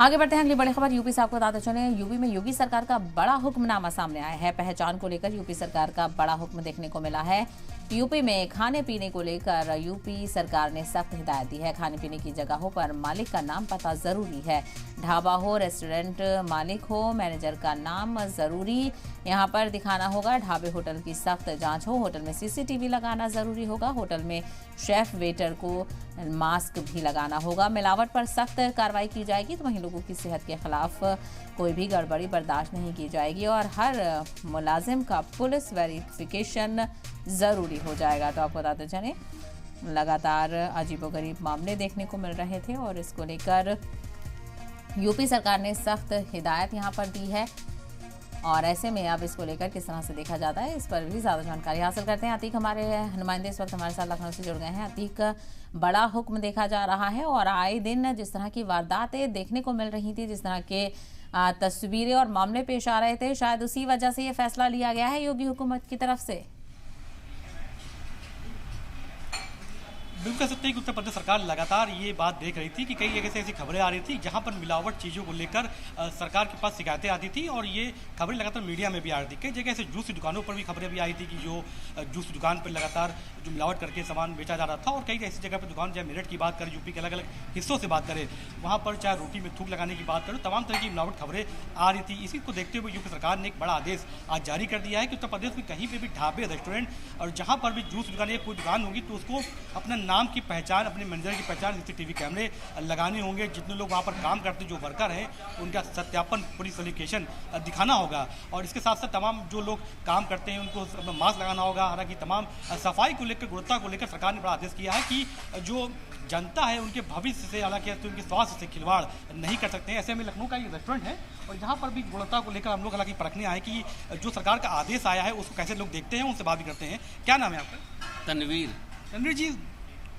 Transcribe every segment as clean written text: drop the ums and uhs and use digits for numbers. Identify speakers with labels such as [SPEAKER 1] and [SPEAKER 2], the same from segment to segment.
[SPEAKER 1] आगे बढ़ते हैं अगली बड़ी खबर। यूपी से आपको बताते चले, यूपी में योगी सरकार का बड़ा हुक्मनामा सामने आया है। पहचान को लेकर यूपी सरकार का बड़ा हुक्म देखने को मिला है। यूपी में खाने पीने को लेकर यूपी सरकार ने सख्त हिदायत दी है। खाने पीने की जगहों पर मालिक का नाम पता जरूरी है। ढाबा हो, रेस्टोरेंट मालिक हो, मैनेजर का नाम जरूरी यहां पर दिखाना होगा। ढाबे होटल की सख्त जांच हो। होटल में सीसीटीवी लगाना जरूरी होगा। होटल में शेफ वेटर को मास्क भी लगाना होगा। मिलावट पर सख्त कार्रवाई की जाएगी। तो वहीं लोगों की सेहत के खिलाफ कोई भी गड़बड़ी बर्दाश्त नहीं की जाएगी और हर मुलाजिम का पुलिस वेरिफिकेशन जरूरी हो जाएगा। तो आपको बताते चलें, लगातार अजीबोगरीब मामले देखने को मिल रहे थे और इसको लेकर यूपी सरकार ने सख्त हिदायत यहां पर दी है। और ऐसे में अब इसको लेकर किस तरह से देखा जाता है, इस पर भी ज़्यादा जानकारी हासिल करते हैं। अतीक हमारे नुमाइंदे इस वक्त हमारे साथ लखनऊ से जुड़ गए हैं। अतीक, बड़ा हुक्म देखा जा रहा है और आए दिन जिस तरह की वारदातें देखने को मिल रही थी, जिस तरह के तस्वीरें और मामले पेश आ रहे थे, शायद उसी वजह से ये फैसला लिया गया है योगी हुकूमत की तरफ से।
[SPEAKER 2] बिल्कुल कह सकते हैं कि उत्तर प्रदेश सरकार लगातार ये बात देख रही थी कि कई जगह से ऐसी खबरें आ रही थी जहां पर मिलावट चीज़ों को लेकर सरकार के पास शिकायतें आती थी और ये खबरें लगातार मीडिया में भी आ रही थी। कई जगह ऐसे जूस की दुकानों पर भी खबरें भी आई थी कि जो जूस की दुकान पर लगातार जो मिलावट करके सामान बेचा जा रहा था। और कई ऐसी जगह पर दुकान, चाहे मेरठ की बात करें, यूपी के अलग अलग हिस्सों से बात करें, वहाँ पर चाहे रोटी में थूक लगाने की बात करें, तमाम तरह की मिलावट खबरें आ रही थी। इसी को देखते हुए यूपी सरकार ने एक बड़ा आदेश आज जारी कर दिया है कि उत्तर प्रदेश में कहीं पर भी ढाबे, रेस्टोरेंट और जहाँ पर भी जूस दुकान या कोई दुकान होगी तो उसको अपना नाम की पहचान, अपने मैनेजर की पहचान, सीसीटीवी कैमरे लगाने होंगे। जितने लोग वहाँ पर काम करते हैं, जो वर्कर हैं, उनका सत्यापन, पुलिस वेरिफिकेशन दिखाना होगा। और इसके साथ साथ तमाम जो लोग काम करते हैं उनको मास्क लगाना होगा। हालांकि तमाम सफाई को लेकर, गुणवत्ता को लेकर सरकार ने बड़ा आदेश किया है कि जो जनता है उनके भविष्य से, हालांकि उनके स्वास्थ्य से खिलवाड़ नहीं कर सकते हैं। ऐसे में लखनऊ का ये रेस्टोरेंट है और यहाँ पर भी गुणवत्ता को लेकर हम लोग हालांकि परखने आए कि जो सरकार का आदेश आया है उसको कैसे लोग देखते हैं, उनसे बात भी करते हैं। क्या नाम है आपका? तनवीर जी,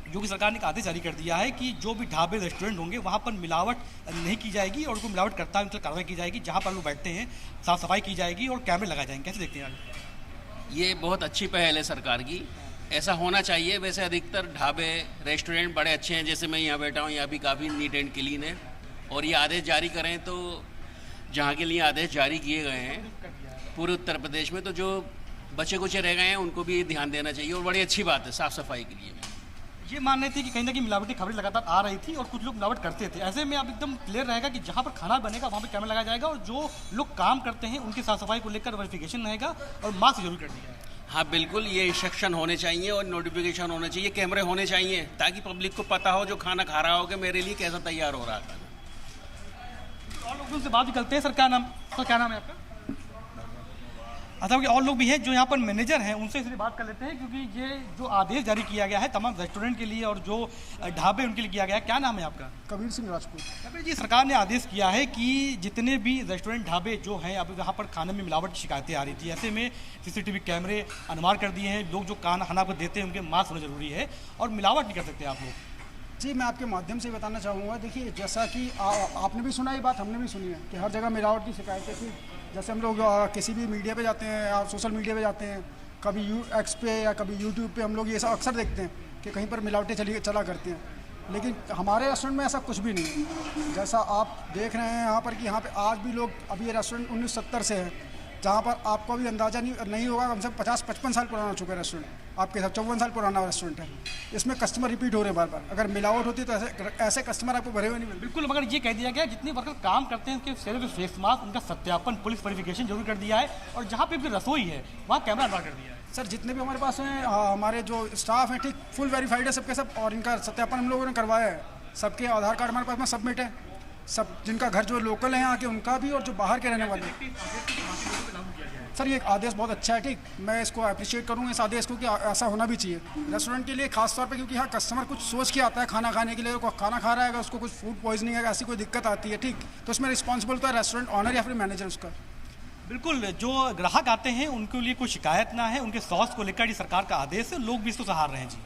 [SPEAKER 2] योगी सरकार ने एक आदेश जारी कर दिया है कि जो भी ढाबे, रेस्टोरेंट होंगे वहाँ पर मिलावट नहीं की जाएगी और उनको मिलावट करता है उन पर कार्रवाई की जाएगी। जहाँ पर लोग बैठते हैं साफ सफाई की जाएगी और कैमरे लगाए जाएंगे। कैसे देखते हैं आप?
[SPEAKER 3] ये बहुत अच्छी पहल है सरकार की, ऐसा होना चाहिए। वैसे अधिकतर ढाबे, रेस्टोरेंट बड़े अच्छे हैं। जैसे मैं यहाँ बैठा हूँ, यहाँ भी काफ़ी नीट एंड क्लीन है। और ये आदेश जारी करें तो जहाँ के लिए आदेश जारी किए गए हैं पूरे उत्तर प्रदेश में, तो जो बचे कुचे रह गए हैं उनको भी ध्यान देना चाहिए और बड़ी अच्छी बात है साफ़ सफाई के लिए।
[SPEAKER 2] ये मान रहे थे कि कहीं ना कहीं मिलावटी खबरें लगातार आ रही थी और कुछ लोग मिलावट करते थे। ऐसे में अब एकदम क्लियर रहेगा कि जहाँ पर खाना बनेगा वहाँ पर कैमरा लगाया जाएगा और जो लोग काम करते हैं उनकी साफ सफाई को लेकर वेरिफिकेशन रहेगा और मास्क जरूर कर दिया जाएगा।
[SPEAKER 3] हाँ बिल्कुल, ये इंस्ट्रक्शन होने चाहिए और नोटिफिकेशन होने चाहिए, कैमरे होने चाहिए ताकि पब्लिक को पता हो जो खाना खा रहा हो कि मेरे लिए कैसा तैयार हो रहा था।
[SPEAKER 2] और लोगों से बात भी करते हैं। सर क्या नाम है आपका? अच्छा, और लोग भी हैं जो यहाँ पर मैनेजर हैं, उनसे इसलिए बात कर लेते हैं क्योंकि ये जो आदेश जारी किया गया है तमाम रेस्टोरेंट के लिए और जो ढाबे उनके लिए किया गया है। क्या नाम है आपका?
[SPEAKER 4] कबीर सिंह राजपूत।
[SPEAKER 2] कबीर जी, सरकार ने आदेश किया है कि जितने भी रेस्टोरेंट, ढाबे जो हैं, अब यहाँ पर खाने में मिलावट की शिकायतें आ रही थी। ऐसे में सीसीटीवी कैमरे अनिवार्य कर दिए हैं। लोग जो खाना आपको देते हैं उनके मास्क होना जरूरी है और मिलावट नहीं कर सकते आप लोग।
[SPEAKER 4] जी, मैं आपके माध्यम से बताना चाहूँगा। देखिए, जैसा कि आपने भी सुना, ये बात हमने भी सुनी है कि हर जगह मिलावट की शिकायतें थी। जैसे हम लोग किसी भी मीडिया पे जाते हैं या सोशल मीडिया पे जाते हैं, कभी एक्स पे या कभी यूट्यूब पे हम लोग ये सब अक्सर देखते हैं कि कहीं पर मिलावटें चला करती हैं। लेकिन हमारे रेस्टोरेंट में ऐसा कुछ भी नहीं है। जैसा आप देख रहे हैं यहाँ पर कि यहाँ पे आज भी लोग, अभी ये रेस्टोरेंट 1970 से है, जहाँ पर आपको अभी अंदाज़ा नहीं होगा, कम से कम 50-55 साल पुराना हो चुका है रेस्टोरेंट। आपके साथ 54 साल पुराना रेस्टोरेंट है। इसमें कस्टमर रिपीट हो रहे हैं बार बार। अगर मिलावट होती तो ऐसे कस्टमर आपको भरे हुए नहीं मिलते।
[SPEAKER 2] बिल्कुल, मगर ये कह दिया गया जितने वर्कर काम करते हैं उनके चेहरे पे फेस मास्क, उनका सत्यापन, पुलिस वेरिफिकेशन जरूर कर दिया है और जहाँ पे भी रसोई है वहाँ कैमरा लगा कर दिया है।
[SPEAKER 4] सर, जितने भी हमारे पास हैं, हमारे जो स्टाफ हैं, ठीक फुल वेरीफाइड है सबके सब, और इनका सत्यापन हम लोगों ने करवाया है। सबके आधार कार्ड हमारे पास में सबमिट है। सब जिनका घर जो लोकल है यहाँ के उनका भी और जो बाहर के रहने वाले हैं। सर, ये आदेश बहुत अच्छा है। ठीक, मैं इसको अप्रिशिएट करूँगा इस आदेश को कि ऐसा होना भी चाहिए रेस्टोरेंट के लिए, खास तौर पे क्योंकि यहाँ कस्टमर कुछ सोच के आता है खाना खाने के लिए। खाना खा रहा है, उसको कुछ फूड पॉइजनिंग है, ऐसी कोई दिक्कत आती है, ठीक, तो इसमें रिस्पॉन्सिबल तो है रेस्टोरेंट ऑनर या फिर मैनेजर उसका।
[SPEAKER 2] बिल्कुल, जो ग्राहक आते हैं उनके लिए कोई शिकायत ना है, उनके स्वास्थ्य को लेकर ये सरकार का आदेश है। लोग भी इसको सहार रहे हैं। जी।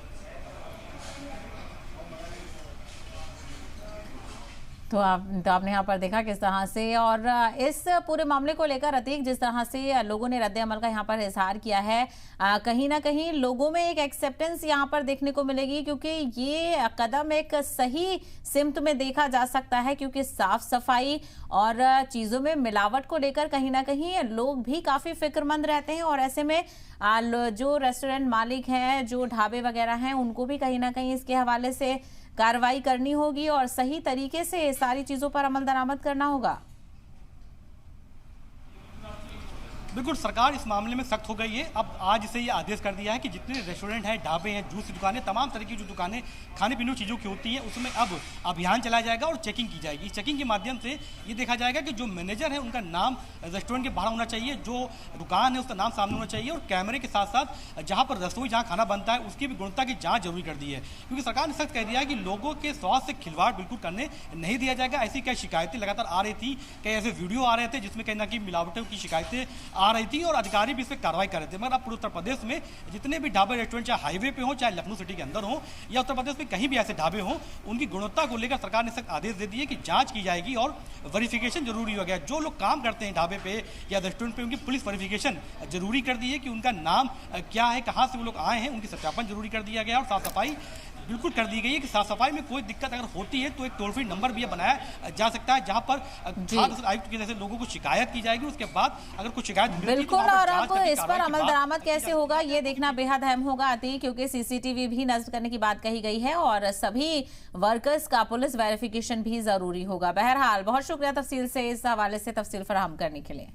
[SPEAKER 1] तो आपने यहाँ पर देखा किस तरह से, और इस पूरे मामले को लेकर अतीक जिस तरह से लोगों ने रद्द अमल का यहाँ पर इजहार किया है, कहीं ना कहीं लोगों में एक एक्सेप्टेंस यहाँ पर देखने को मिलेगी, क्योंकि ये कदम एक सही सिमत में देखा जा सकता है, क्योंकि साफ सफाई और चीज़ों में मिलावट को लेकर कहीं ना कहीं लोग भी काफ़ी फिक्रमंद रहते हैं, और ऐसे में जो रेस्टोरेंट मालिक हैं, जो ढाबे वगैरह हैं, उनको भी कहीं ना कहीं इसके हवाले से कार्रवाई करनी होगी और सही तरीके से सारी चीजों पर अमल दरामद करना होगा।
[SPEAKER 2] बिल्कुल, सरकार इस मामले में सख्त हो गई है। अब आज से ये आदेश कर दिया है कि जितने रेस्टोरेंट हैं, ढाबे हैं, जूस की दुकानें, तमाम तरह की जो दुकानें खाने पीने की चीज़ों की होती हैं, उसमें अब अभियान चलाया जाएगा और चेकिंग की जाएगी। चेकिंग के माध्यम से ये देखा जाएगा कि जो मैनेजर है उनका नाम रेस्टोरेंट के बाहर होना चाहिए, जो दुकान है उसका नाम सामने होना चाहिए, और कैमरे के साथ साथ जहाँ पर रसोई जहाँ खाना बनता है उसकी भी गुणवत्ता की जाँच जरूरी कर दी है, क्योंकि सरकार ने सख्त कह दिया है कि लोगों के स्वास्थ्य से खिलवाड़ बिल्कुल करने नहीं दिया जाएगा। ऐसी कई शिकायतें लगातार आ रही थी, कई ऐसे वीडियो आ रहे थे जिसमें कहीं ना कहीं मिलावटों की शिकायतें आ रही थी और अधिकारी भी इस पर कार्रवाई कर रहे थे। मगर अब पूरे उत्तर प्रदेश में जितने भी ढाबे रेस्टोरेंट, चाहे हाईवे पे हो, चाहे लखनऊ सिटी के अंदर हो, या उत्तर प्रदेश में कहीं भी ऐसे ढाबे हो, उनकी गुणवत्ता को लेकर सरकार ने सख्त आदेश दे दिए कि जांच की जाएगी और वेरिफिकेशन जरूरी हो गया। जो लोग काम करते हैं ढाबे पे या रेस्टोरेंट पे, उनकी पुलिस वेरिफिकेशन जरूरी कर दी है कि उनका नाम क्या है, कहाँ से वो लोग आए हैं, उनकी सत्यापन जरूरी कर दिया गया और साफ सफाई बिल्कुल कर दी गई है कि साफ सफाई में कोई दिक्कत अगर होती है तो एक टोल फ्री नंबर भी बनाया जा सकता है, जहां पर खाद्य आयुक्त के जैसे लोगों को शिकायत की जाएगी। उसके बाद अगर कुछ शिकायत
[SPEAKER 1] बिल्कुल, और अब इस पर अमल दरामद कैसे होगा ये देखना बेहद अहम होगा अति, क्योंकि सीसीटीवी भी नष्ट करने की बात कही गई है और सभी वर्कर्स का पुलिस वेरिफिकेशन भी जरूरी होगा। बहरहाल बहुत शुक्रिया तफसील से इस हवाले से तफसील फराहम करने के लिए।